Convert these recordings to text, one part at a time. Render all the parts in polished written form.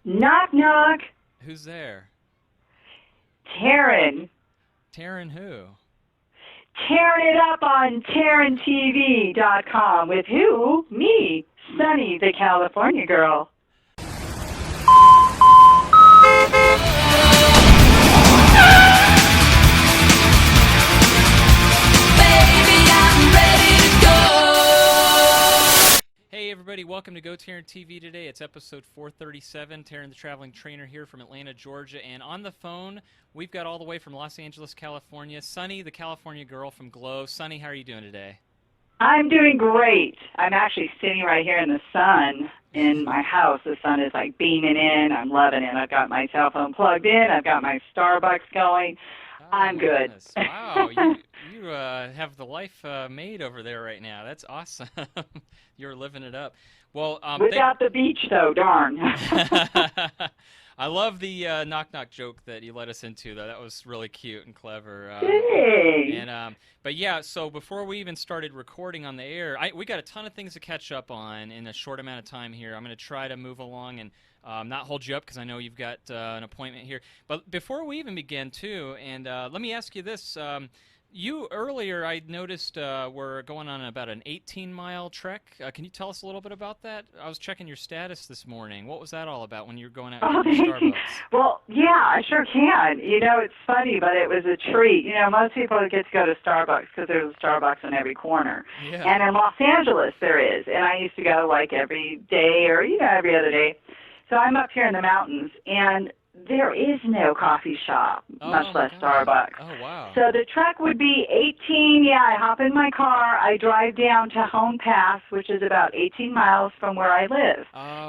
Knock, knock. Who's there? Tarryn. Tarryn who? Tearing it up on TarrynTV.com with who? Me, Sunny, the California girl. Hey everybody, welcome to GoTarryn TV today. It's episode 437. Tarryn the Traveling Trainer here from Atlanta, Georgia. And on the phone, we've got all the way from Los Angeles, California, Sunny, the California girl from Glow. Sunny, how are you doing today? I'm doing great. I'm actually sitting right here in the sun in my house. The sun is like beaming in. I'm loving it. I've got my cell phone plugged in. I've got my Starbucks going. I'm good. Goodness. Wow, you have the life made over there right now. That's awesome. You're living it up. Well, without the beach, though, darn. I love the knock-knock joke that you led us into, though. That was really cute and clever. Hey. But yeah, so before we even started recording on the air, we got a ton of things to catch up on in a short amount of time here. I'm going to try to move along and not hold you up because I know you've got an appointment here. But before we even begin, too, and let me ask you this. You earlier, I noticed, were going on about an 18-mile trek. Can you tell us a little bit about that? I was checking your status this morning. What was that all about when you were going out to Starbucks? Well, yeah, I sure can. You know, it's funny, but it was a treat. You know, most people get to go to Starbucks because there's a Starbucks on every corner. Yeah. And in Los Angeles, there is. And I used to go, like, every day or, you know, every other day. So I'm up here in the mountains, and there is no coffee shop, much less Starbucks. Oh, wow. So the trek would be 18. Yeah, I hop in my car. I drive down to Home Pass, which is about 18 miles from where I live,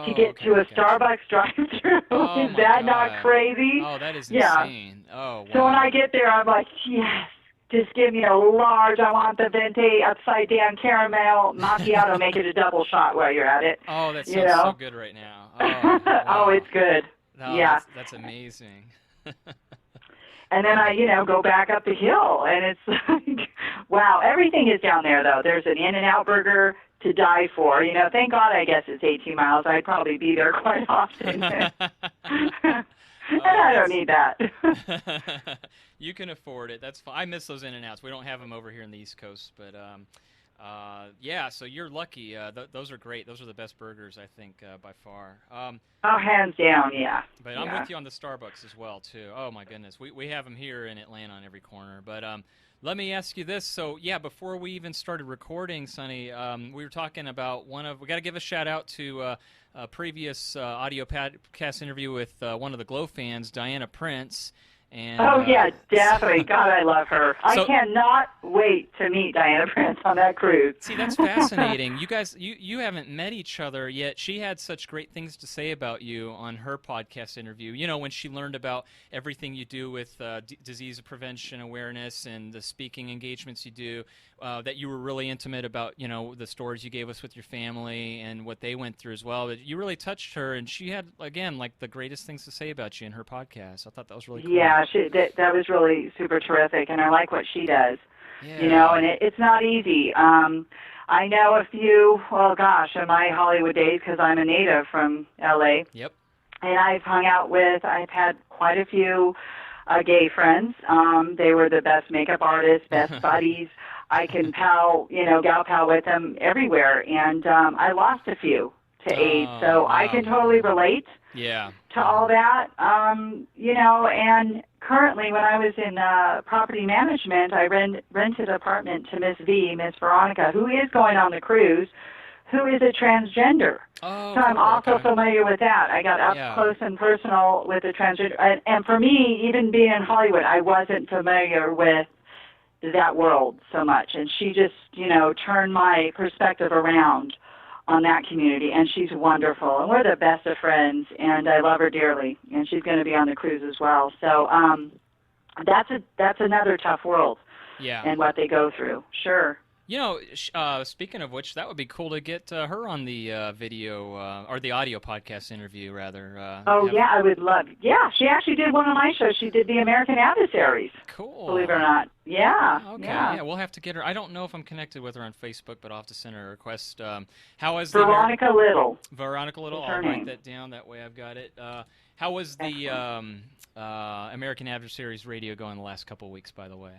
to get to a Starbucks drive-thru. Oh, is that not crazy? Oh, that is insane. Oh, wow. So when I get there, I'm like, yes, just give me a large. I want the venti upside-down caramel macchiato. Make it a double shot while you're at it. Oh, that sounds so good right now. Oh, wow. Oh, it's good. No, yeah, that's amazing. And then I, go back up the hill, and it's like, wow, everything is down there, though. There's an In-N-Out burger to die for. You know, thank God I guess it's 18 miles. I'd probably be there quite often. And I don't need that. You can afford it. That's fine. I miss those In-N-Outs. We don't have them over here in the East Coast, but yeah, so you're lucky. Those are great. Those are the best burgers, I think, by far. Oh, hands down, yeah. But I'm with you on the Starbucks as well, too. Oh, my goodness. We have them here in Atlanta on every corner. But let me ask you this. So, yeah, before we even started recording, Sunny, we were talking about we got to give a shout-out to a previous audio podcast interview with one of the Glow fans, Diana Prince. And, yeah, definitely. God, I love her. I cannot wait to meet Diana Prince on that cruise. See, that's fascinating. You guys, you haven't met each other yet. She had such great things to say about you on her podcast interview. You know, when she learned about everything you do with disease prevention awareness and the speaking engagements you do, that you were really intimate about, the stories you gave us with your family and what they went through as well. But you really touched her, and she had, again, like the greatest things to say about you in her podcast. I thought that was really cool. Yeah, that was really super terrific, and I like what she does. Yeah. And it's not easy. I know a few, in my Hollywood days, because I'm a native from L.A. Yep. And I've had quite a few gay friends. They were the best makeup artists, best buddies. I can gal pal with them everywhere. And I lost a few to AIDS, so wow. I can totally relate. Yeah. To all that, and currently when I was in property management, I rented an apartment to Miss Veronica, who is going on the cruise, who is a transgender. Oh, so I'm also familiar with that. I got up close and personal with the transgender. And for me, even being in Hollywood, I wasn't familiar with that world so much. And she just, turned my perspective around on that community, and she's wonderful, and we're the best of friends, and I love her dearly, and she's going to be on the cruise as well. So that's another tough world, yeah, and what they go through. Sure. You know, speaking of which, that would be cool to get her on the video or the audio podcast interview, rather. Yeah, I would love. Yeah, she actually did one of my shows. She did the American Adversaries. Cool. Believe it or not. Yeah. Okay. Yeah. We'll have to get her. I don't know if I'm connected with her on Facebook, but I'll have to send her a request. How was Veronica Little? Veronica Little. I'll write that down. That way I've got it. How was the American Adversaries radio going the last couple of weeks, by the way?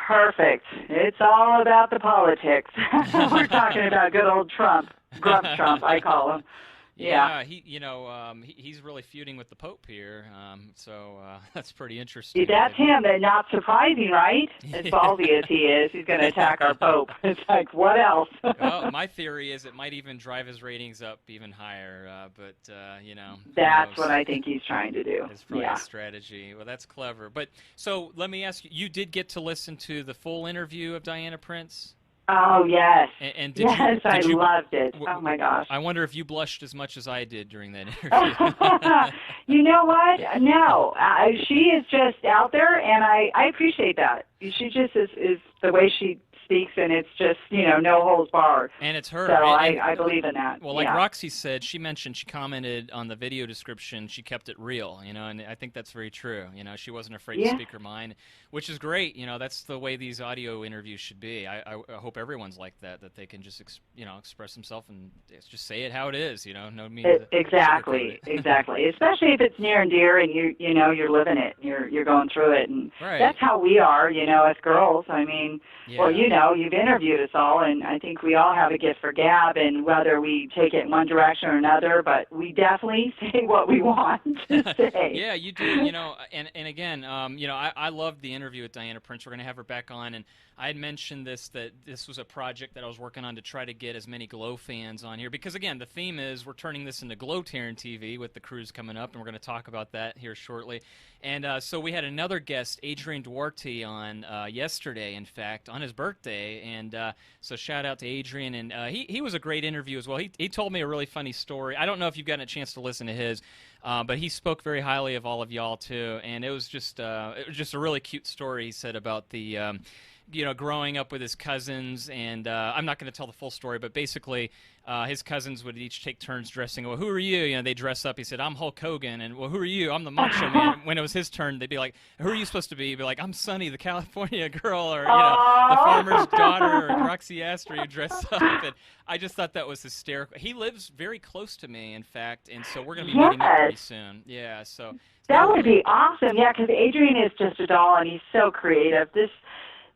Perfect. It's all about the politics. We're talking about good old Trump, Grump Trump, I call him. Yeah. He's really feuding with the Pope here, so that's pretty interesting. That's him, and not surprising, right? As ballsy as he is, he's going to attack our Pope. It's like, what else? Well, my theory is it might even drive his ratings up even higher, but, That's what I think he's trying to do. It's probably a strategy. Well, that's clever. But, so, let me ask you, you did get to listen to the full interview of Diana Prince? Oh, yes. And I loved it. Oh, my gosh. I wonder if you blushed as much as I did during that interview. You know what? No. She is just out there, and I appreciate that. She just is the way she speaks, and it's just, no holds barred. And it's her. So I believe in that. Well, like Roxy said, she commented on the video description, she kept it real, and I think that's very true. She wasn't afraid to speak her mind, which is great. That's the way these audio interviews should be. I hope everyone's like that they can just, express themselves and just say it how it is, no need to Exactly, exactly. Especially if it's near and dear and you're living it, you're going through it. And that's how we are, as girls. I mean, well, you've interviewed us all, and I think we all have a gift for gab, and whether we take it in one direction or another, but we definitely say what we want to say. Yeah, you do, and again, I loved the interview with Diana Prince. We're going to have her back on, and I had mentioned that this was a project that I was working on to try to get as many Glow fans on here, because again, the theme is we're turning this into GoTarryn TV with the cruise coming up, and we're going to talk about that here shortly. And so we had another guest, Adrian Duarte, on yesterday, in fact, on his birthday, and so shout out to Adrian, and he was a great interview as well. He told me a really funny story. I don't know if you've gotten a chance to listen to his, but he spoke very highly of all of y'all too, and it was just a really cute story he said about the growing up with his cousins, and I'm not going to tell the full story, but basically his cousins would each take turns dressing. Well, who are you? They dress up. He said, I'm Hulk Hogan. And, well, who are you? I'm the Macho Man. When it was his turn, they'd be like, who are you supposed to be? He'd be like, I'm Sunny, the California girl, or, the farmer's daughter, or Roxy Astor, who dress up. And I just thought that was hysterical. He lives very close to me, in fact, and so we're going to be meeting up pretty soon. Yeah, so. That would be awesome. Yeah, because Adrian is just a doll, and he's so creative.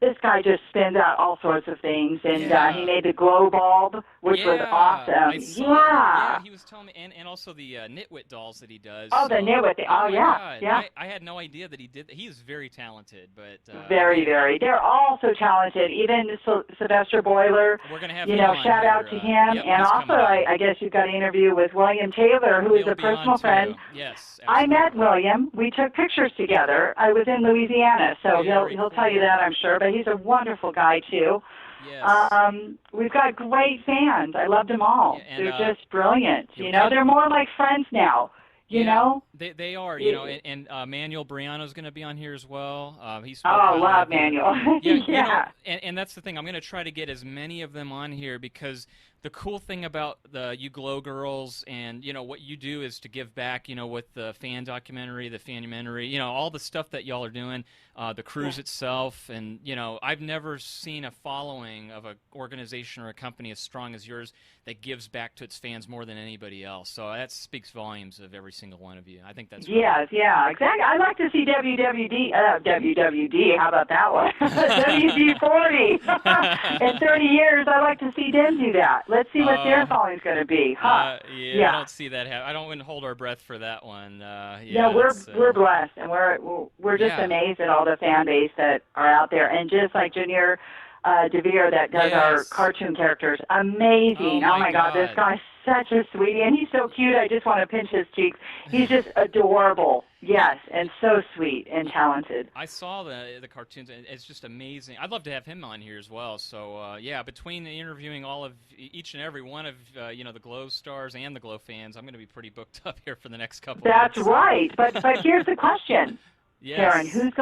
This guy just spins out all sorts of things, and he made the glow bulb, which was awesome. Yeah, he was telling me, and also the Nitwit dolls that he does. Oh, the Nitwit. Oh, yeah. Yeah. I had no idea that he did that. He is very talented, but very, very. They're all so talented. Even Sylvester Boiler. We're gonna have shout out to him, and also I guess you've got an interview with William Taylor, who is a personal friend. Yes, absolutely. I met William. We took pictures together. I was in Louisiana, so he'll tell you that, I'm sure. But he's a wonderful guy too. Yes. We've got great fans. I loved them all. And, they're just brilliant. They're more like friends now. You know? They are, and Manuel Briano's going to be on here as well. Love Manuel. Yeah. And that's the thing. I'm going to try to get as many of them on here because the cool thing about you Glow Girls and, what you do is to give back, with the fan documentary, the fanumentary, all the stuff that y'all are doing, the cruise itself. And, I've never seen a following of an organization or a company as strong as yours that gives back to its fans more than anybody else. So that speaks volumes of every single one of you. I think that's Yes, yeah, exactly. I'd like to see WWD, how about that one? WD-40. In 30 years, I'd like to see them do that. Let's see what their following's going to be. I don't see that happen. I wouldn't hold our breath for that one. We're blessed, and we're just amazed at all the fan base that are out there. And just like Junior DeVere that does our cartoon characters, amazing. Oh my God, this guy's such a sweetie, and he's so cute. I just want to pinch his cheeks. He's just adorable. Yes, and so sweet and talented. I saw the cartoons, and it's just amazing. I'd love to have him on here as well. So, between interviewing all of each and every one of, the Glow stars and the Glow fans, I'm going to be pretty booked up here for the next couple of months. That's right. But here's the question. Tarryn, who's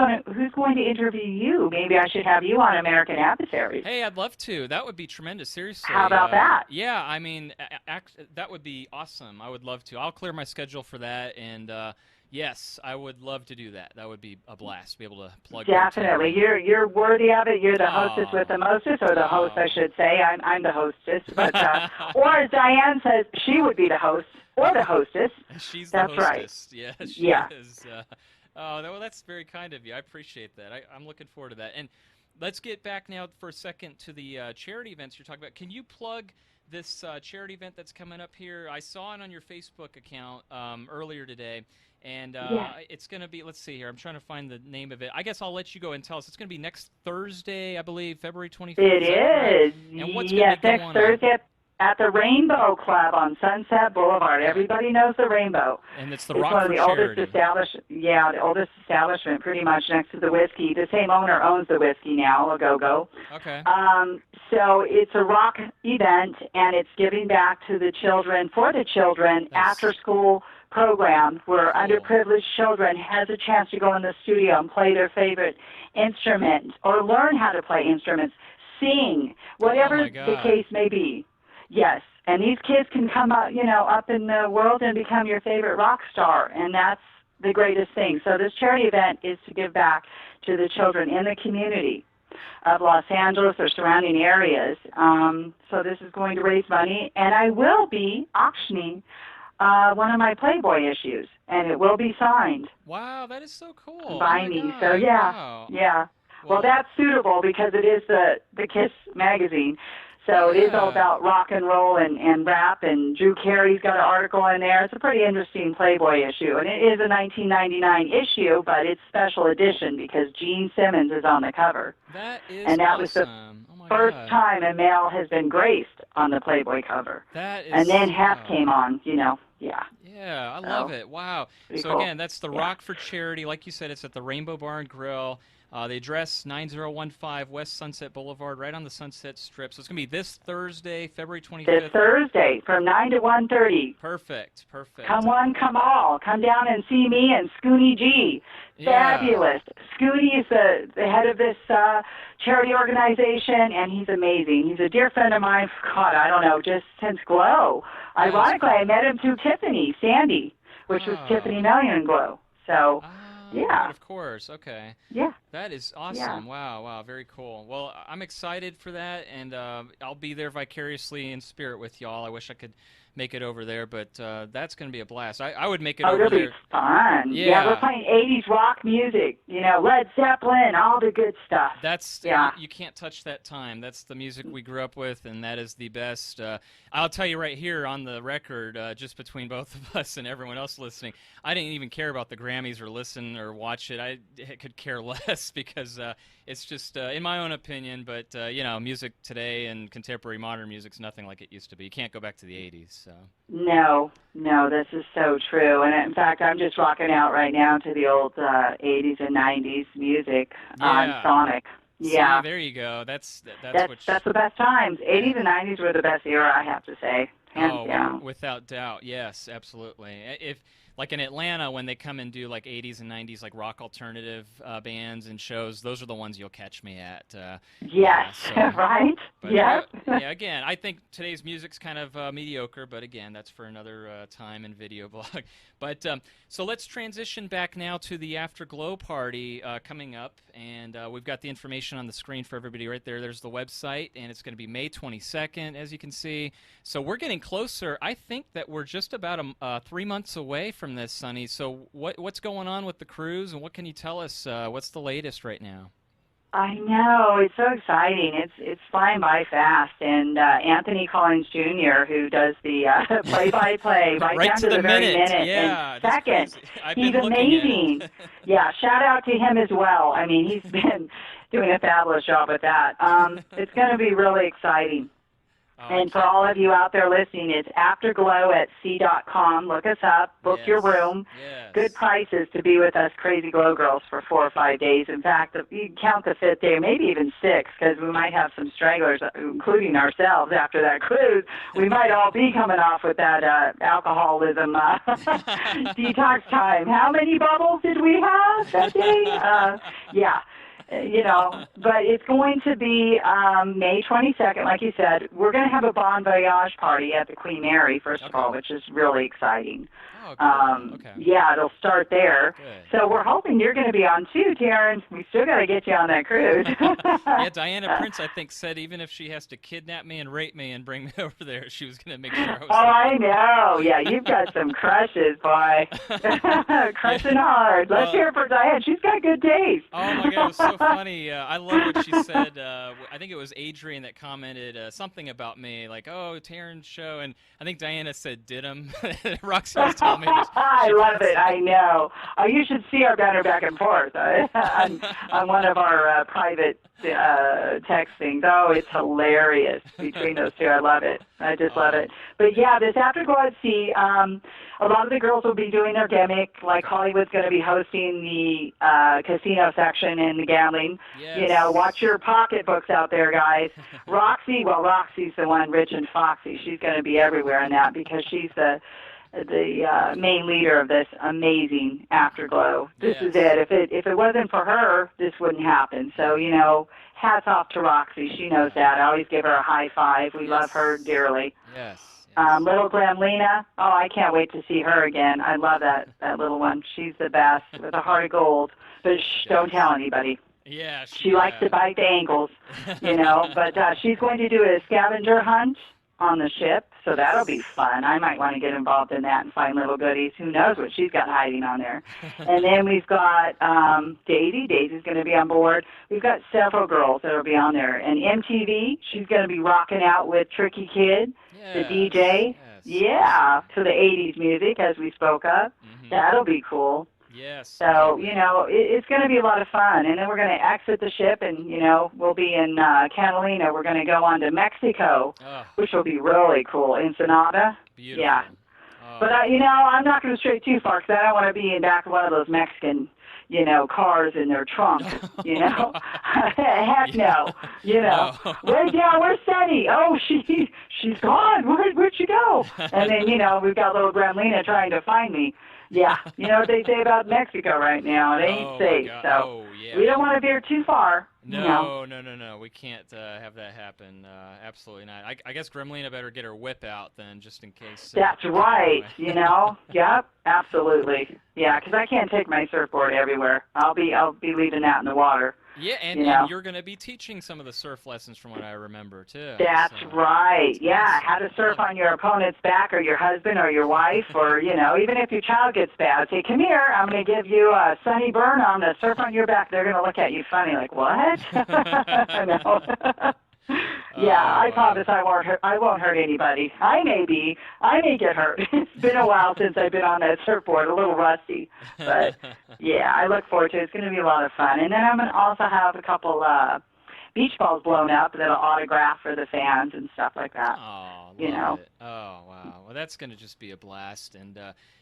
going to interview you? Maybe I should have you on American Adversaries. Hey, I'd love to. That would be tremendous. Seriously. How about that? Yeah, I mean, that would be awesome. I would love to. I'll clear my schedule for that, and yes, I would love to do that. That would be a blast. Be able to plug. Definitely, you're worthy of it. You're the hostess with the mostest, or the host, I should say. I'm the hostess, but or as Diane says, she would be the host or the hostess. She's That's the hostess. Right. Yeah, she is. Oh, well, that's very kind of you. I appreciate that. I'm looking forward to that. And let's get back now for a second to the charity events you're talking about. Can you plug this charity event that's coming up here? I saw it on your Facebook account earlier today, and it's going to be, let's see here. I'm trying to find the name of it. I guess I'll let you go and tell us. It's going to be next Thursday, I believe, February 25th. It is. And what's going to be next Thursday at the Rainbow Club on Sunset Boulevard. Everybody knows the Rainbow. And it's the Rock for Charity. The oldest establishment, pretty much next to the whiskey. The same owner owns the whiskey now, a go-go. Okay. So it's a rock event, and it's giving back to the children, for the children, after-school program where underprivileged children has a chance to go in the studio and play their favorite instrument or learn how to play instruments, sing, whatever the case may be. Yes, and these kids can come up, up in the world and become your favorite rock star, and that's the greatest thing. So this charity event is to give back to the children in the community of Los Angeles or surrounding areas. So this is going to raise money, and I will be auctioning one of my Playboy issues, and it will be signed. Wow, that is so cool. By me. So yeah. Well, that's suitable because it is the Kiss magazine. So it is all about rock and roll and rap, and Drew Carey's got an article in there. It's a pretty interesting Playboy issue, and it is a 1999 issue, but it's special edition because Gene Simmons is on the cover. That is and that awesome. was the first time a male has been graced on the Playboy cover. That is and then Hef came on, Yeah, I love it. Wow. So cool. Again, that's the Rock for Charity. Like you said, it's at the Rainbow Bar and Grill. The address, 9015 West Sunset Boulevard, right on the Sunset Strip. So it's going to be this Thursday, February 25th. This Thursday from 9 to 1:30. Perfect. Come one, come all. Come down and see me and Scoonie G. Fabulous. Scoonie is the head of this charity organization, and he's amazing. He's a dear friend of mine, God, I don't know, just since Glow. Ironically, I met him through Tiffany, Sandy, which was Tiffany Million and Glow. So... Yeah. Of course. Okay. Yeah. That is awesome. Yeah. Wow. Very cool. Well, I'm excited for that, and I'll be there vicariously in spirit with y'all. I wish I could make it over there, but that's going to be a blast. I would make it over there. It'll be fun. Yeah, we're playing 80s rock music, Led Zeppelin, all the good stuff. You can't touch that time. That's the music we grew up with, and that is the best. I'll tell you right here on the record, just between both of us and everyone else listening, I didn't even care about the Grammys or listen or watch it. I could care less because it's just, in my own opinion, but, music today and contemporary modern music's nothing like it used to be. You can't go back to the 80s. So. No, this is so true. And in fact, I'm just rocking out right now to the old 80s and 90s music on Sonic. Yeah. See, there you go. That's the best times. 80s and 90s were the best era, I have to say. Hands down. Without doubt. Yes, absolutely. If like in Atlanta, when they come and do like 80s and 90s like rock alternative bands and shows, those are the ones you'll catch me at. Yes, right? Yep. Again, I think today's music's kind of mediocre, but again, that's for another time and video blog. But so let's transition back now to the Afterglow party coming up, and we've got the information on the screen for everybody right there. There's the website, and it's going to be May 22nd, as you can see. So we're getting closer. I think that we're just about 3 months away from this, Sonny. So what's going on with the cruise, and what can you tell us? What's the latest right now? I know, it's so exciting. It's flying by fast, and Anthony Collins Jr., who does the play-by-play right down to the very minute and second, he's amazing. Shout out to him as well. I mean, he's been doing a fabulous job with that. It's going to be really exciting. And for all of you out there listening, it's afterglow@sea.com. Look us up. Book your room. Yes. Good prices to be with us crazy glow girls for 4 or 5 days. In fact, you can count the 5th day, maybe even 6, because we might have some stragglers, including ourselves, after that cruise. We might all be coming off with that alcoholism detox time. How many bubbles did we have that day? Yeah. But it's going to be May 22nd, like you said. We're going to have a Bon Voyage party at the Queen Mary, first of all, which is really exciting. Oh, cool. Yeah, it'll start there. Good. So we're hoping you're going to be on too, Tarryn. We still got to get you on that cruise. Yeah, Diana Prince, I think, said even if she has to kidnap me and rape me and bring me over there, she was going to make sure I was there. I know. Yeah, you've got some crushes, boy. Crushing hard. Let's hear it for Diane. She's got good taste. Oh, my God, it was so funny. I love what she said. I think it was Adrian that commented something about me, like, oh, Tarryn's show. And I think Diana said, did him. Roxy was telling me this. I love it. I know. You should see our banner back and forth on one of our private text things. Oh, it's hilarious between those two. I love it. I just love it. But yeah, this Afterglow at Sea, a lot of the girls will be doing their gimmick. Like Hollywood's going to be hosting the casino section and the gambling. Yes. Watch your pocketbooks out there, guys. Roxy's the one, Rich and Foxy. She's going to be everywhere in that because she's the main leader of this amazing Afterglow. This is it. If it wasn't for her, this wouldn't happen. So, hats off to Roxy. She knows that. I always give her a high five. We love her dearly. Yes. Little Gremlina, I can't wait to see her again. I love that little one. She's the best with a heart of gold. But don't tell anybody. Yeah. She likes to bite the ankles, but she's going to do a scavenger hunt on the ship, so that'll be fun. I might want to get involved in that and find little goodies. Who knows what she's got hiding on there. And then we've got Daisy. Daisy's going to be on board. We've got several girls that will be on there. And MTV, she's going to be rocking out with Tricky Kid, the DJ. Yeah, to the 80s music, as we spoke of. That'll be cool. Yes. So, it's going to be a lot of fun. And then we're going to exit the ship and, we'll be in Catalina. We're going to go on to Mexico, which will be really cool. Ensenada. Beautiful. Yeah. But, I'm not going to stray too far because I don't want to be in back of one of those Mexican, cars in their trunk, Heck no. Way down, where's Sunny? Oh, she's gone. Where'd she go? And then, we've got little Gremlina trying to find me. Yeah, what they say about Mexico right now. It ain't safe, so we don't want to veer too far. No. We can't have that happen. Absolutely not. I guess Gremlina better get her whip out then, just in case. That's right. Yep, absolutely. Yeah, because I can't take my surfboard everywhere. I'll be leaving that in the water. Yeah, and you're going to be teaching some of the surf lessons from what I remember, too. That's right. Yeah, how to surf on your opponent's back or your husband or your wife or, even if your child gets bad. Say, come here, I'm going to give you a sunny burn. I'm going to surf on your back. They're going to look at you funny like, what? I know. Yeah, I promise I won't hurt anybody. I may get hurt. It's been a while since I've been on that surfboard, a little rusty. But yeah, I look forward to it. It's going to be a lot of fun. And then I'm going to also have a couple beach balls blown up that'll autograph for the fans and stuff like that. Oh, love it. Oh, wow. Well, that's going to just be a blast. And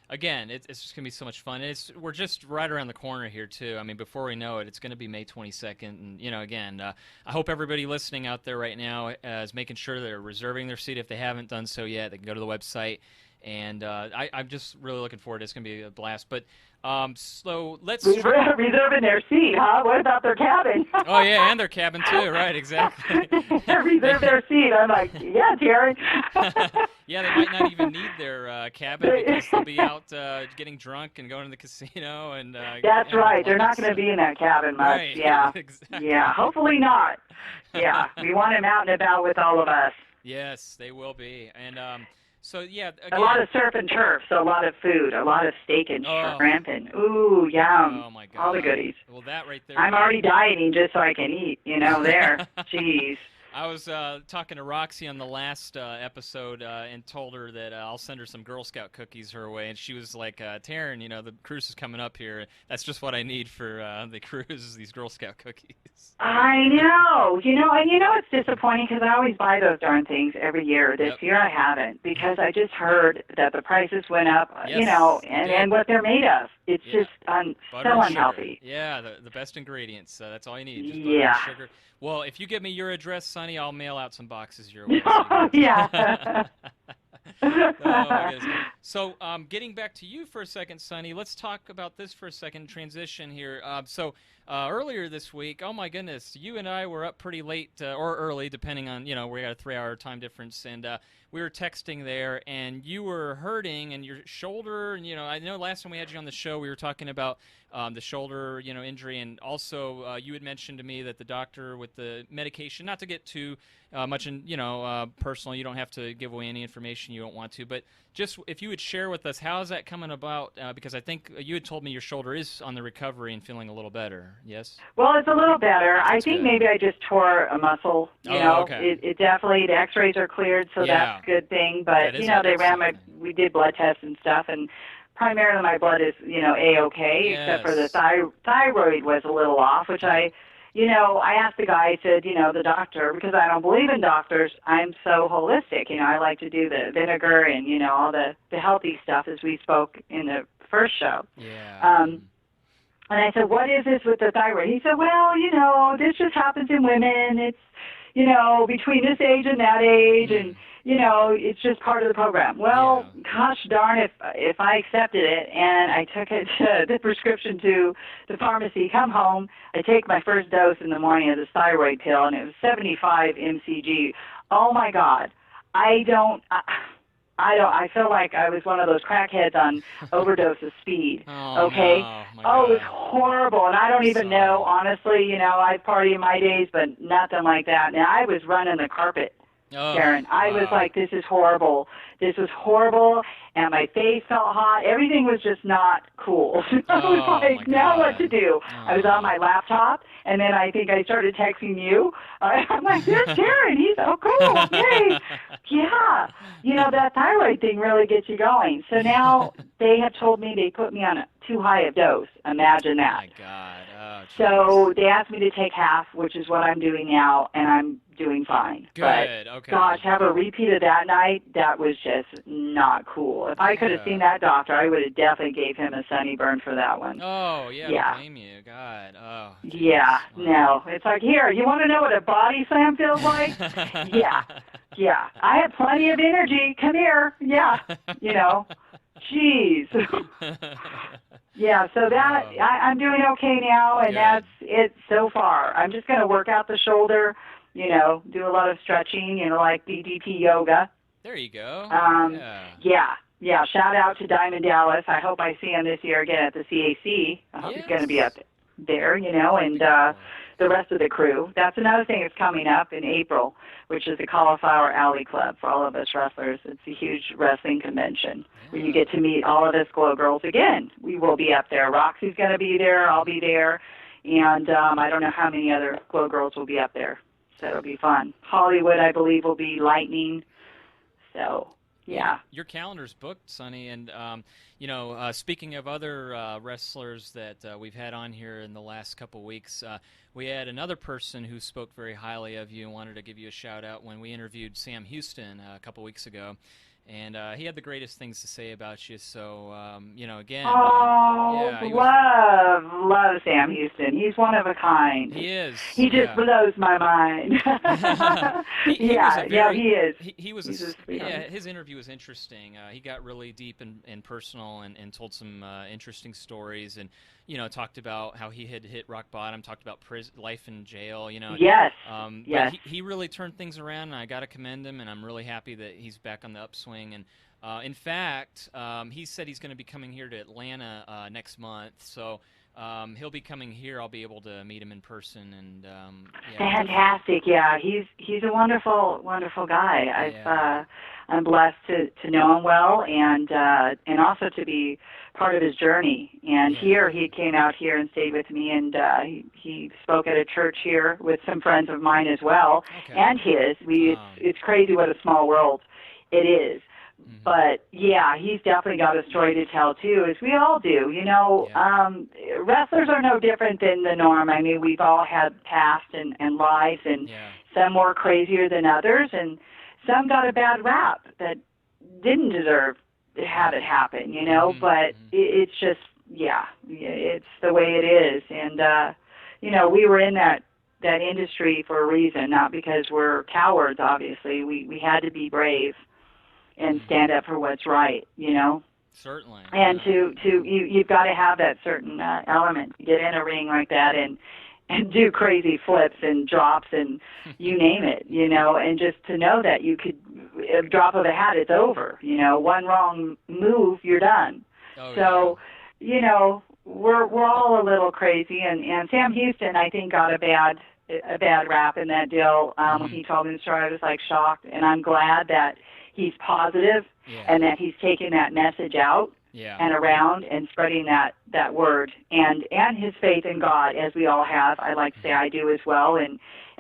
again, it's just going to be so much fun. We're just right around the corner here, too. I mean, before we know it, it's going to be May 22nd. And, again, I hope everybody listening out there right now is making sure they're reserving their seat. If they haven't done so yet, they can go to the website. And I'm just really looking forward to it. It's going to be a blast. But so let's reserving their seat, huh? What about their cabin? Oh yeah, and their cabin too. Right, exactly. Reserve their seat. I'm like, yeah, Jerry. Yeah, they might not even need their cabin because they'll be out getting drunk and going to the casino and. That's right. They're not going to be in that cabin much. Right. Yeah. Exactly. Yeah. Hopefully not. Yeah. We want them out and about with all of us. Yes, they will be, and. So, yeah, again, a lot of surf and turf, so a lot of food, a lot of steak and shrimp, and ooh, yum. Oh, my God. All the goodies. Well, that right there. I'm already dieting just so I can eat, there. Jeez. I was talking to Roxy on the last episode and told her that I'll send her some Girl Scout cookies her way, and she was like, Tarryn, the cruise is coming up here. That's just what I need for the cruise, is these Girl Scout cookies. I know, and it's disappointing because I always buy those darn things every year. This year I haven't because I just heard that the prices went up, Yes, and what they're made of. It's just so unhealthy. Sugar. Yeah, the best ingredients. That's all you need. Just butter and sugar. Well, if you give me your address, Sonny, I'll mail out some boxes your way. Yeah. Oh, my goodness. So, getting back to you for a second, Sonny, let's talk about this for a second, transition here. Earlier this week, oh my goodness, you and I were up pretty late or early, depending on, we got a 3-hour time difference, and we were texting there, and you were hurting, and your shoulder, and, I know last time we had you on the show, we were talking about the shoulder, injury, and also you had mentioned to me that the doctor with the medication, not to get too much in, personal, you don't have to give away any information you don't want to, but just if you would share with us, how is that coming about? Because I think you had told me your shoulder is on the recovery and feeling a little better, yes? Well, it's a little better. That's I think good. maybe I just tore a muscle, Okay. It definitely, the x-rays are cleared, so that's a good thing, but, they ran we did blood tests and stuff, and primarily my blood is, A-okay, except for the thyroid was a little off, which I asked the guy, I said, the doctor, because I don't believe in doctors, I'm so holistic, I like to do the vinegar and, all the healthy stuff as we spoke in the first show. Yeah. And I said, what is this with the thyroid? He said, well, this just happens in women. It's, between this age and that age, and, it's just part of the program. Well, gosh darn, if I accepted it and I took it, the prescription to the pharmacy, come home, I take my first dose in the morning of this thyroid pill, and it was 75 mcg. Oh, my God. I feel like I was one of those crackheads on overdose of speed. Okay? No. It was horrible, and I don't even know, honestly, I party in my days, but nothing like that. Now, I was running the carpet, Tarryn. I was like, this is horrible. This was horrible, and my face felt hot. Everything was just not cool. I was like, now what to do? I was on my laptop, and then I think I started texting you. I'm like, there's Tarryn. He's so cool. Yay. Yeah. That thyroid thing really gets you going. So now they have told me they put me on too high a dose. Imagine that. Oh, my God. Oh, so they asked me to take half, which is what I'm doing now, and I'm doing fine. Good. But, Okay. gosh, have a repeat of that night, that was just not cool. If I could have seen that doctor, I would have definitely gave him a sunny burn for that one. Oh, yeah. Don't blame you. God. Oh. Geez. Yeah. No. It's like, here, you want to know what a body slam feels like? Yeah. Yeah. I have plenty of energy. Come here. Yeah. Jeez. Yeah, so that I'm doing okay now, and that's it so far. I'm just going to work out the shoulder, do a lot of stretching, like DDP yoga. There you go. Yeah. Shout out to Diamond Dallas. I hope I see him this year again at the CAC. I hope he's going to be up there, and the rest of the crew. That's another thing that's coming up in April, which is the Cauliflower Alley Club for all of us wrestlers. It's a huge wrestling convention where you get to meet all of us Glow Girls again. We will be up there. Roxy's going to be there. I'll be there. And I don't know how many other Glow Girls will be up there. So it'll be fun. Hollywood, I believe, will be lightning. So, yeah. Your calendar's booked, Sonny, and speaking of other wrestlers that we've had on here in the last couple weeks, we had another person who spoke very highly of you and wanted to give you a shout-out when we interviewed Sam Houston a couple weeks ago. And he had the greatest things to say about you. So, again. Love Sam Houston. He's one of a kind. He is. He just blows my mind. He is. He was his interview was interesting. He got really deep and personal and told some interesting stories and, talked about how he had hit rock bottom, talked about life in jail, Yes. But he really turned things around, and I got to commend him, and I'm really happy that he's back on the upswing. traveling. And in fact, he said he's going to be coming here to Atlanta next month. So he'll be coming here. I'll be able to meet him in person. And fantastic. Yeah, he's a wonderful guy. I'm blessed to know him well, and also to be part of his journey. And here, he came out here and stayed with me, and he spoke at a church here with some friends of mine as well, and his. It's crazy what a small world it is. Mm-hmm. But yeah, he's definitely got a story to tell too, as we all do. You know, wrestlers are no different than the norm. I mean, we've all had past and lives, and some more crazier than others, and some got a bad rap that didn't deserve to have it happen, you know, but it's just, it's the way it is. And, you know, we were in that industry for a reason, not because we're cowards, obviously. We had to be brave and stand up for what's right, you know. Certainly. And you've got to have that certain element to get in a ring like that and do crazy flips and drops and you name it, you know, and just to know that you could, a drop of a hat, it's over, you know, one wrong move, you're done. You know, we're all a little crazy, and Sam Houston, I think, got a bad rap in that deal. When he told me the story, I was like shocked, and I'm glad that he's positive and that he's taking that message out. And around and spreading that word and his faith in God, as we all have. I like to say I do as well, and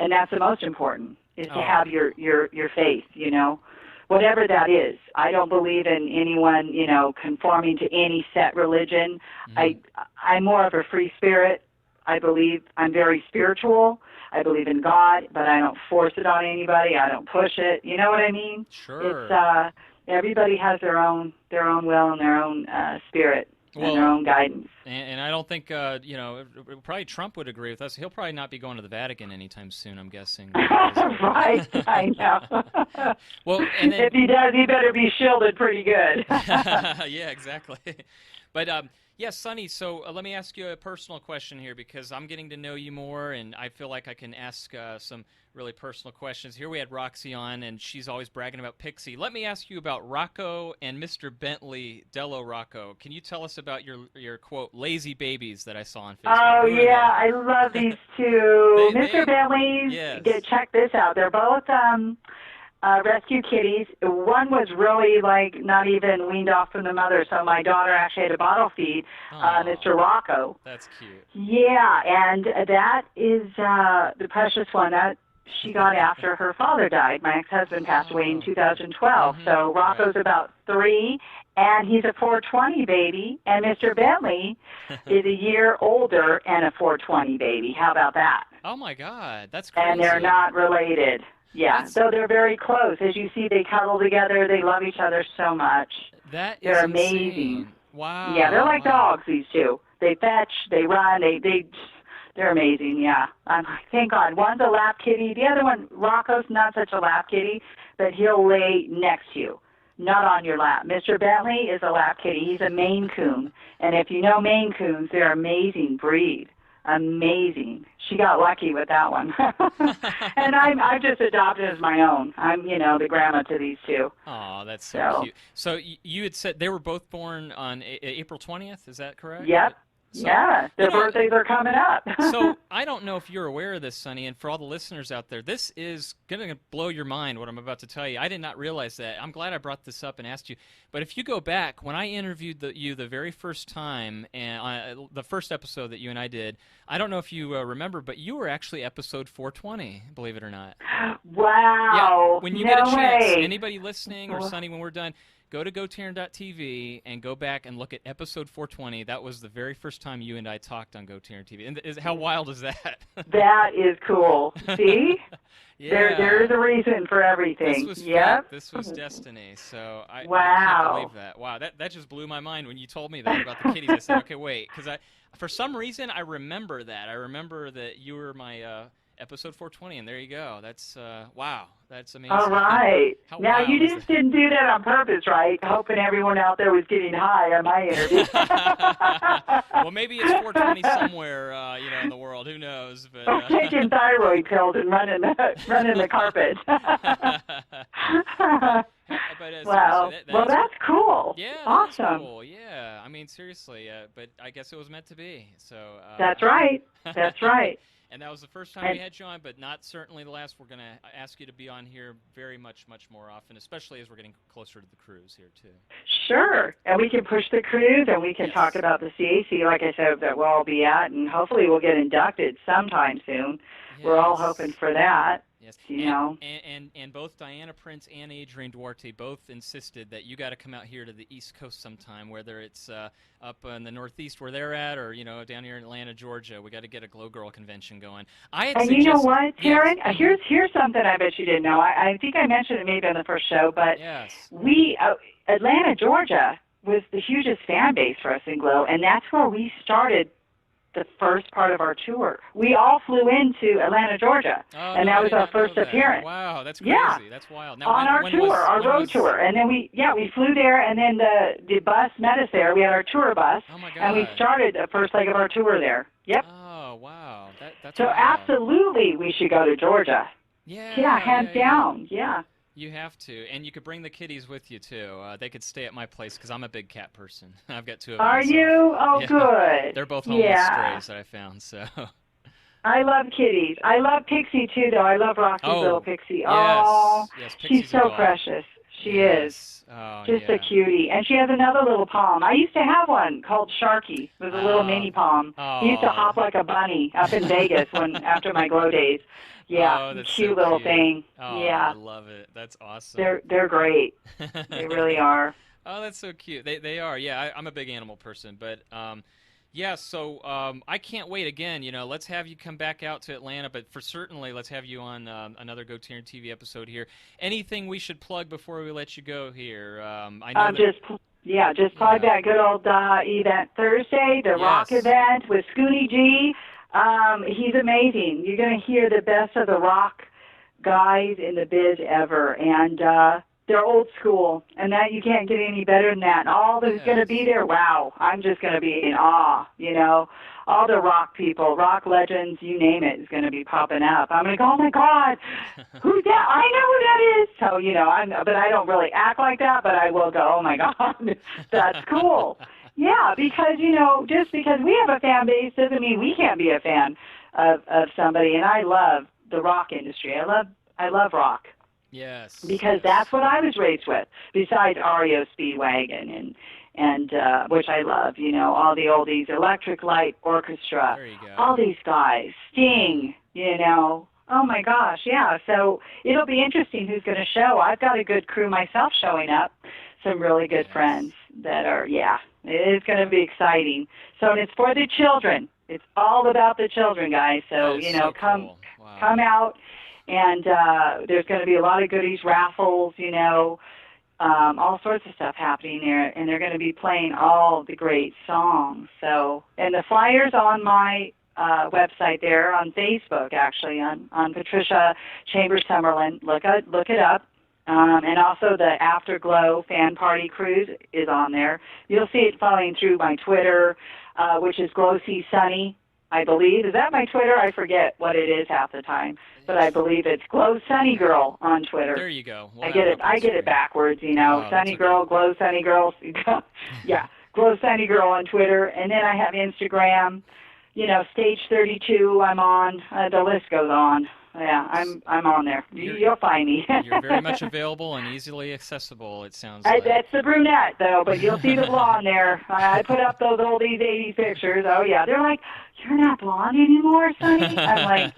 that's the most important, is to have your faith, you know, whatever that is. I don't believe in anyone, you know, conforming to any set religion. I'm more of a free spirit. I believe I'm very spiritual. I believe in God, but I don't force it on anybody. I don't push it. You know what I mean? Sure. It's everybody has their own will and their own spirit and their own guidance. And I don't think, you know, probably Trump would agree with us. He'll probably not be going to the Vatican anytime soon, I'm guessing. Right, I know. Well, and then, if he does, he better be shielded pretty good. Yeah, exactly. But, yes, Sonny, so let me ask you a personal question here, because I'm getting to know you more, and I feel like I can ask some really personal questions. Here we had Roxy on, and she's always bragging about Pixie. Let me ask you about Rocco and Mr. Bentley Dello Rocco. Can you tell us about your quote, lazy babies that I saw on Facebook? Oh, yeah, I love these two. Mr. Bentley's, check this out. They're both rescue kitties. One was really, like, not even weaned off from the mother, so my daughter actually had to bottle feed Mr. Rocco. That's cute. Yeah, and that is the precious one. That she got after her father died. My ex-husband passed away in 2012. So Rocco's about 3, and he's a 420 baby, and Mr. Bentley is a year older and a 420 baby. How about that? Oh, my God. That's crazy. And they're not related. Yeah, so they're very close. As you see, they cuddle together. They love each other so much. They're amazing. Insane. Wow. Yeah, they're like dogs, these two. They fetch, they run, they're amazing, yeah. Thank God. One's a lap kitty. The other one, Rocco's not such a lap kitty, but he'll lay next to you, not on your lap. Mr. Bentley is a lap kitty. He's a Maine Coon. And if you know Maine Coons, they're an amazing breed. Amazing. She got lucky with that one. And I've just adopted as my own. I'm, you know, the grandma to these two. Oh, that's so cute. So you had said they were both born on April 20th, is that correct? Yep. So, yeah, their birthdays are coming up. So I don't know if you're aware of this, Sonny, and for all the listeners out there, this is going to blow your mind, what I'm about to tell you. I did not realize that. I'm glad I brought this up and asked you. But if you go back, when I interviewed you the very first time, and the first episode that you and I did, I don't know if you remember, but you were actually episode 420, believe it or not. Wow. Yeah, when you get a chance, anybody listening or Sonny, when we're done, go to GoTarryn.tv and go back and look at episode 420. That was the very first time you and I talked on GoTarryn TV. And how wild is that? That is cool. See? There's a reason for everything. This was This was destiny. So I can't believe that. Wow, that just blew my mind when you told me that about the kitties. I said, okay, wait, because for some reason I remember that. I remember that you were my episode 420, and there you go. That's wow. That's amazing. All right. Now, you just didn't do that on purpose, right? Hoping everyone out there was getting high on my interview. Well, maybe it's 420 somewhere, in the world. Who knows? But taking thyroid pills and running the carpet. but Wow. seriously, Well, that's cool. yeah, Awesome. that's cool. Yeah, I mean, seriously, but I guess it was meant to be. So. That's right. That's right. And that was the first time we had you on, but not certainly the last. We're going to ask you to be on here very much more often, especially as we're getting closer to the cruise here, too. Sure. And we can push the cruise, and we can talk about the CAC, like I said, that we'll all be at, and hopefully we'll get inducted sometime soon. Yes. We're all hoping for that. Yes, you know. And both Diana Prince and Adrienne Duarte both insisted that you got to come out here to the East Coast sometime, whether it's up in the Northeast where they're at, or down here in Atlanta, Georgia. We got to get a Glow Girl convention going. You know what, Tarryn? Yes. Here's something I bet you didn't know. I think I mentioned it maybe on the first show, but we Atlanta, Georgia was the hugest fan base for us in Glow, and that's where we started the first part of our tour. We all flew into Atlanta, Georgia, and that was our first appearance. Wow, that's crazy. Yeah. That's wild. Now, on our tour, our road tour, and then we flew there, and then the bus met us there. We had our tour bus, and we started the first leg of our tour there. Yep. Oh, wow. That's so wild. Absolutely, we should go to Georgia. Yeah, hands down. Yeah. You have to, and you could bring the kitties with you too. They could stay at my place because I'm a big cat person. I've got 2 of them. Are you? Oh, yeah. Good. They're both homeless strays that I found. So. I love kitties. I love Pixie too, though. I love Rocky's little Pixie. Yes, she's so precious. She is. Oh, just a cutie. And she has another little pom. I used to have one called Sharky. It was a little mini pom. He used to hop like a bunny up in Vegas after my Glow days. Yeah, cute little thing. Oh, yeah. I love it. That's awesome. They're great. They really are. Oh, that's so cute. They are. Yeah, I'm a big animal person, but so I can't wait. Again, let's have you come back out to Atlanta, but certainly let's have you on another GoTarryn TV episode here. Anything we should plug before we let you go here? I know just plug that good old event Thursday, the rock event with Scooty G. He's amazing. You're going to hear the best of the rock guys in the biz ever, and they're old school, and that you can't get any better than that. And all that's going to be there, wow, I'm just going to be in awe, All the rock people, rock legends, you name it, is going to be popping up. I'm going to go, oh, my God, who's that? I know who that is. So, but I don't really act like that, but I will go, oh, my God, that's cool. Yeah, because, just because we have a fan base doesn't mean we can't be a fan of somebody. And I love the rock industry. I love rock. Yes. Because that's what I was raised with, besides REO Speedwagon and which I love, all the oldies, Electric Light Orchestra, there you go. All these guys, Sting, Oh, my gosh, yeah. So it'll be interesting who's going to show. I've got a good crew myself showing up, some really good friends that are, it's going to be exciting. So it's for the children. It's all about the children, guys. So, come out, and there's going to be a lot of goodies, raffles, all sorts of stuff happening there, and they're going to be playing all the great songs. So, and the flyers on my website there, on Facebook, actually, on Patricia Chambers Summerlin. Look it up. And also the Afterglow Fan Party Cruise is on there. You'll see it following through my Twitter, which is Glow See Sunny, I believe. Is that my Twitter? I forget what it is half the time, but I believe it's Glow Sunny Girl on Twitter. There you go. I get it backwards, Sunny Girl, Glow Sunny Girl. Yeah, Glow Sunny Girl on Twitter, and then I have Instagram. Stage 32. I'm on. The list goes on. Yeah, I'm on there. You'll find me. You're very much available and easily accessible, it sounds like. That's the brunette, though, but you'll see the blonde there. I put up those oldies 80s pictures. Oh, yeah. They're like, you're not blonde anymore, Sonny? I'm like,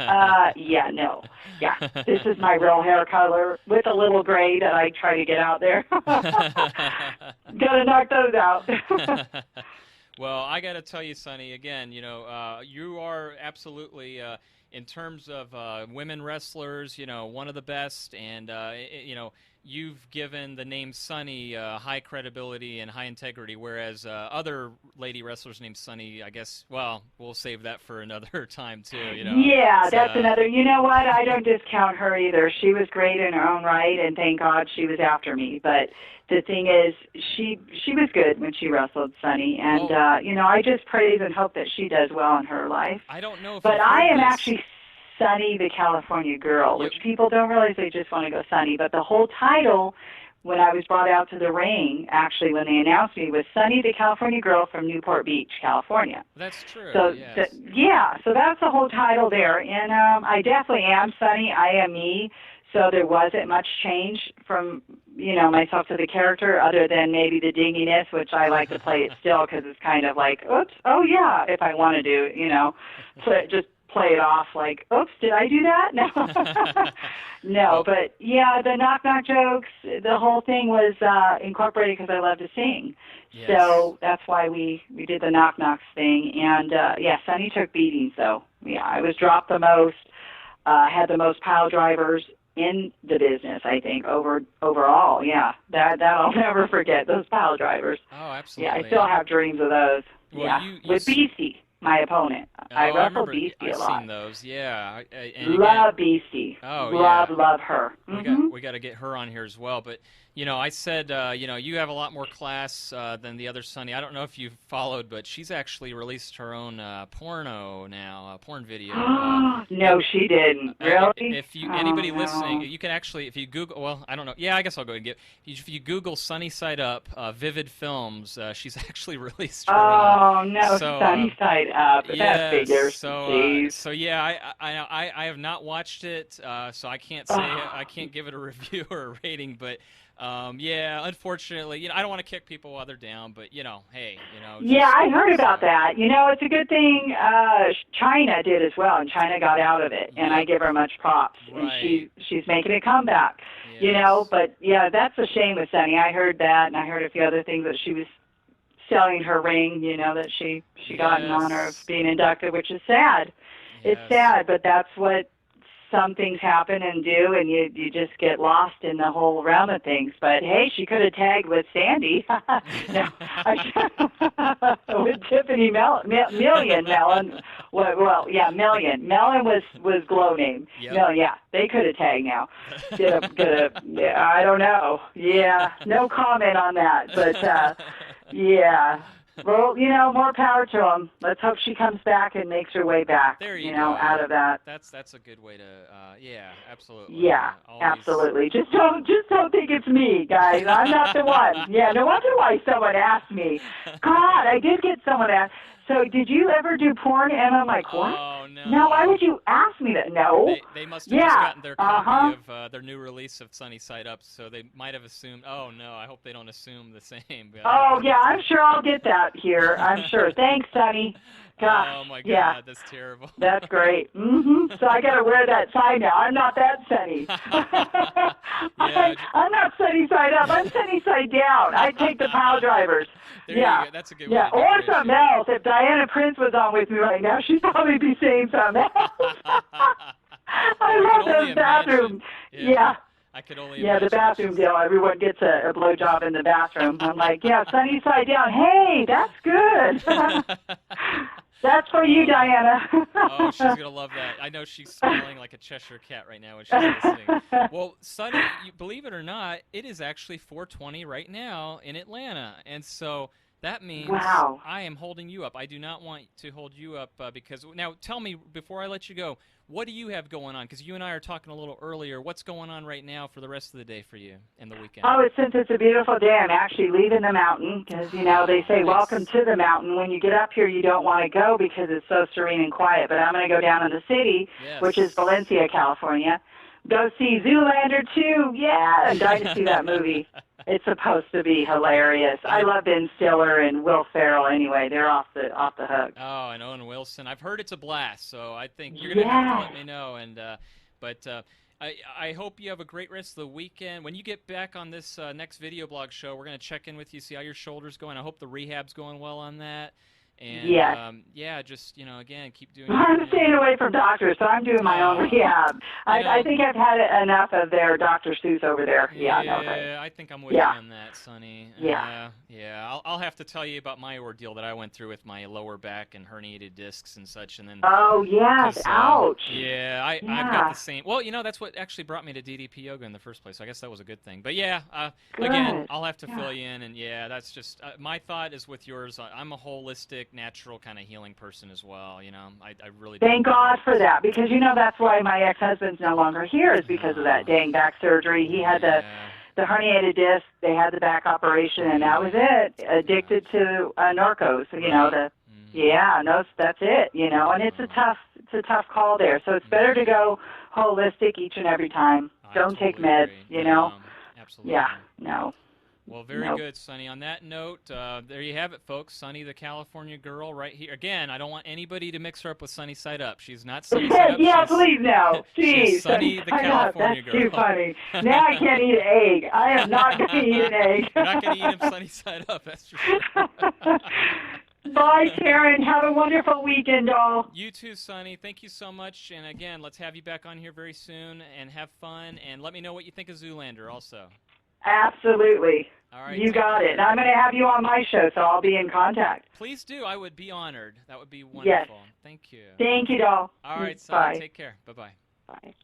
no. Yeah, this is my real hair color with a little gray that I try to get out there. Gotta knock those out. Well, I got to tell you, Sonny, again, you are absolutely... in terms of women wrestlers, one of the best, and you've given the name Sunny high credibility and high integrity, whereas other lady wrestlers named Sunny, I guess, well, we'll save that for another time too. Yeah, that's another. You know what? I don't discount her either. She was great in her own right, and thank God she was after me. But the thing is, she was good when she wrestled Sunny, and I just praise and hope that she does well in her life. I don't know if but I am actually Sunny the California Girl, which people don't realize. They just want to go Sunny, but the whole title when I was brought out to the ring, actually, when they announced me, was Sunny, the California girl from Newport Beach, California. That's true. So, yes. so that's the whole title there. And I definitely am Sunny. I am me. So there wasn't much change from, myself to the character other than maybe the dinginess, which I like to play it still because it's kind of like, oops, oh, yeah, if I want to do, just play it off like, oops, did I do that? No. No, but, yeah, the knock-knock jokes, the whole thing was incorporated because I love to sing. Yes. So that's why we did the knock-knocks thing. And, Sunny took beatings, though. Yeah, I was dropped the most, had the most pile drivers in the business, I think, overall. Yeah, that I'll never forget, those pile drivers. Oh, absolutely. Yeah, I still have dreams of those. Well, yeah, with Beastie, my opponent. I wrestled Beastie a lot. I've seen those, yeah. Love Beastie. Oh, love her. We got to get her on here as well. But I said, you have a lot more class than the other Sunny. I don't know if you've followed, but she's actually released her own porno now, porn video. No, she didn't. Really? If anybody listening, you can actually, if you Google, well, I don't know. Yeah, I guess I'll go and get. If you Google Sunny Side Up, Vivid Films, she's actually released her. Sunny Side Up. That figures. So yeah, I have not watched it, so I can't say I can't give it a review or a rating, but. Unfortunately, I don't want to kick people while they're down, but hey, Yeah, I heard about that. It's a good thing China did as well, and China got out of it, and I give her much props. Right. And she's making a comeback. Yes. But yeah, that's a shame with Sunny. I heard that, and I heard a few other things that she was selling her ring. That she got in honor of being inducted, which is sad. Yes. It's sad, but that's what. Some things happen and do, and you just get lost in the whole realm of things. But hey, she could have tagged with Sandy. No, with Tiffany Million. Million. Mellon was glow name. Yep. No, yeah, they could have tagged now. I don't know. Yeah, no comment on that. But yeah. Well, more power to them. Let's hope she comes back and makes her way back. There you go. Out of that. That's a good way to. Absolutely. Yeah, absolutely. Just don't think it's me, guys. I'm not the one. Yeah, no wonder why someone asked me. God, I did get someone asked. So, did you ever do porn? And I'm like, what? Oh, no. No, why would you ask me that? No. They must have just gotten their copy of their new release of Sunny Side Up, so they might have assumed, oh, no, I hope they don't assume the same. Oh, yeah, I'm sure I'll get that here. I'm sure. Thanks, Sunny. Gosh, oh, my God, yeah. That's terrible. That's great. So I got to wear that sign now. I'm not that Sunny. I'm not Sunny Side Up. I'm Sunny Side Down. I take the pile drivers. There you go. That's a good one. Or something else. If Diana Prince was on with me right now, she'd probably be saying something else. I love those bathrooms. Yeah. I could only the bathroom deal. Everyone gets a blowjob in the bathroom. I'm like, yeah, Sunny Side Down. Hey, that's good. That's for you, Diana. Oh, she's going to love that. I know she's smiling like a Cheshire cat right now when she's listening. Well, Sunny, believe it or not, it is actually 4:20 right now in Atlanta. And so that means I am holding you up. I do not want to hold you up because – now, tell me, before I let you go, what do you have going on? Because you and I are talking a little earlier. What's going on right now for the rest of the day for you and the weekend? Oh, since it's a beautiful day, I'm actually leaving the mountain because, they say welcome to the mountain. When you get up here, you don't want to go because it's so serene and quiet. But I'm going to go down to the city, which is Valencia, California. Go see Zoolander 2, yeah, and Dynasty, that movie. It's supposed to be hilarious. I love Ben Stiller and Will Ferrell anyway. They're off the hook. Oh, and Owen Wilson. I've heard it's a blast, so I think you're going to have to let me know. And I hope you have a great rest of the weekend. When you get back on this next video blog show, we're going to check in with you, see how your shoulder's going. I hope the rehab's going well on that. And just again, keep doing. I'm staying away from doctors, so I'm doing my own rehab. I think I've had enough of their Dr. Seuss over there. I think I'm with you on that, Sonny. I'll have to tell you about my ordeal that I went through with my lower back and herniated discs and such, and then. Oh yes, ouch. I've got the same. Well, that's what actually brought me to DDP yoga in the first place. I guess that was a good thing. But again, I'll have to fill you in, and that's just my thought is with yours. I'm a holistic, natural kind of healing person as well. I really thank God for that, because that's why my ex-husband's no longer here, is because of that dang back surgery. He had to the herniated disc. They had the back operation, and that was it. Addicted to narcos. You know, that's it. You know, and it's a tough call there. So it's better to go holistic each and every time. Don't take meds. You know. Absolutely. Yeah. No. Well, very good, Sunny. On that note, there you have it, folks. Sunny, the California girl, right here. Again, I don't want anybody to mix her up with Sunny Side Up. She's not Sunny Side Up. Yeah, please no. She's Sunny, the California girl. That's too funny. Now I can't eat an egg. I am not going to eat an egg. You're not going to eat him Sunny Side Up. That's for sure. Bye, Tarryn. Have a wonderful weekend, all. You too, Sunny. Thank you so much. And again, let's have you back on here very soon and have fun. And let me know what you think of Zoolander also. Absolutely. All right, you got it. And I'm going to have you on my show, so I'll be in contact. Please do. I would be honored. That would be wonderful. Yes. Thank you. Thank you, doll. All right, Sunny. Bye. Take care. Bye-bye. Bye.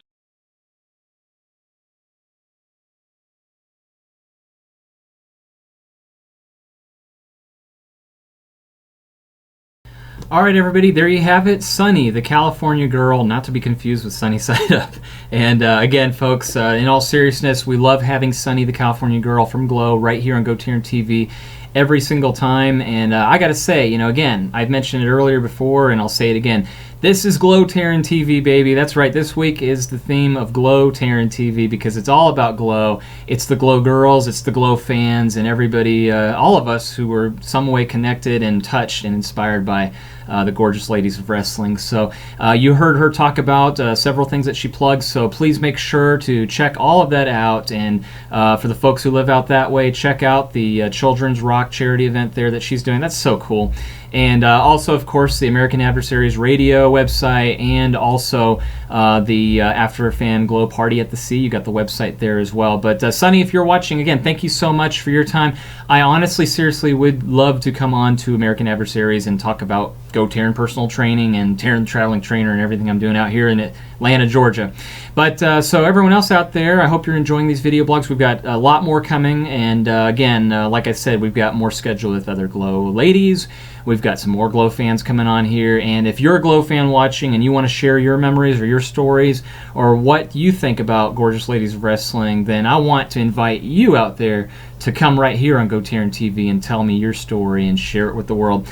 All right, everybody, there you have it. Sunny, the California girl, not to be confused with Sunny Side Up. And again, folks, in all seriousness, we love having Sunny, the California girl from Glow right here on GoTarryn TV every single time. And I got to say, you know, again, I've mentioned it earlier before, and I'll say it again. This is GoTarryn TV, baby. That's right. This week is the theme of GoTarryn TV because it's all about Glow. It's the Glow girls, it's the Glow fans, and everybody, all of us who were some way connected and touched and inspired by the gorgeous ladies of wrestling. So you heard her talk about several things that she plugs, so please make sure to check all of that out. And for the folks who live out that way, check out the Children's Rock charity event there that she's doing. That's so cool. And also, of course, the American Adversaries Radio website, and also the After Fan Glow Party at the Sea. You got the website there as well. But Sunny, if you're watching, again, thank you so much for your time. I honestly, seriously would love to come on to American Adversaries and talk about GoTarryn personal training and Tarryn the Traveling Trainer and everything I'm doing out here in Atlanta, Georgia. But so everyone else out there, I hope you're enjoying these video blogs. We've got a lot more coming, and again, like I said, we've got more scheduled with other Glow ladies. We've got some more Glow fans coming on here, and if you're a Glow fan watching and you want to share your memories or your stories or what you think about Gorgeous Ladies of Wrestling, then I want to invite you out there to come right here on GoTarryn TV and tell me your story and share it with the world.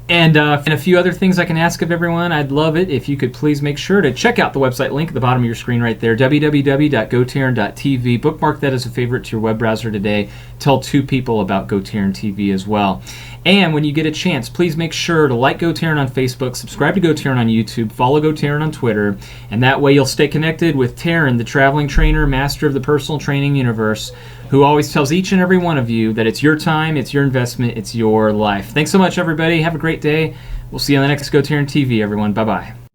And a few other things I can ask of everyone. I'd love it if you could please make sure to check out the website link at the bottom of your screen right there, www.gotarryn.tv. Bookmark that as a favorite to your web browser today. Tell 2 people about GoTarryn TV as well. And when you get a chance, please make sure to like GoTarryn on Facebook, subscribe to GoTarryn on YouTube, follow GoTarryn on Twitter, and that way you'll stay connected with Tarryn, the Traveling Trainer, master of the personal training universe, who always tells each and every one of you that it's your time, it's your investment, it's your life. Thanks so much, everybody. Have a great day. We'll see you on the next GoTarryn TV, everyone. Bye-bye.